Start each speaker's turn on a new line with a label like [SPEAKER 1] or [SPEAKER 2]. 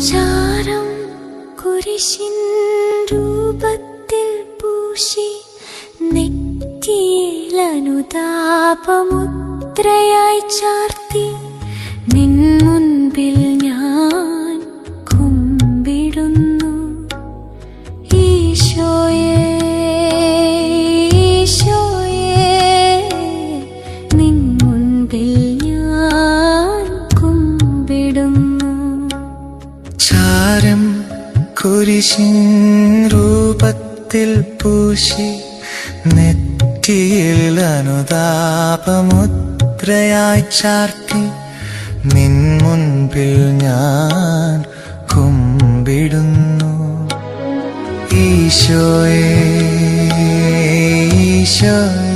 [SPEAKER 1] ചാരം കുരിശിൻ രൂപത്തിൽ പൂശി നെറ്റിയിൽ അനുതാപമുദ്രയായി ചാർത്തി നിൻ മുൻപിൽ ഞാൻ കുമ്പിടുന്നു. ഈശോയേ ഈശോയേ നിൻ മുൻപിൽ ഞാൻ കുമ്പിടുന്നു.
[SPEAKER 2] ചാരം കുരിശിൻ രൂപത്തിൽ പൂശി നെറ്റിയിൽ അനുതാപമുദ്രയായി ചാർത്തി നിൻ മുൻപിൽ ഞാൻ കുമ്പിടുന്നു. ഈശോയേ ഈശോയേ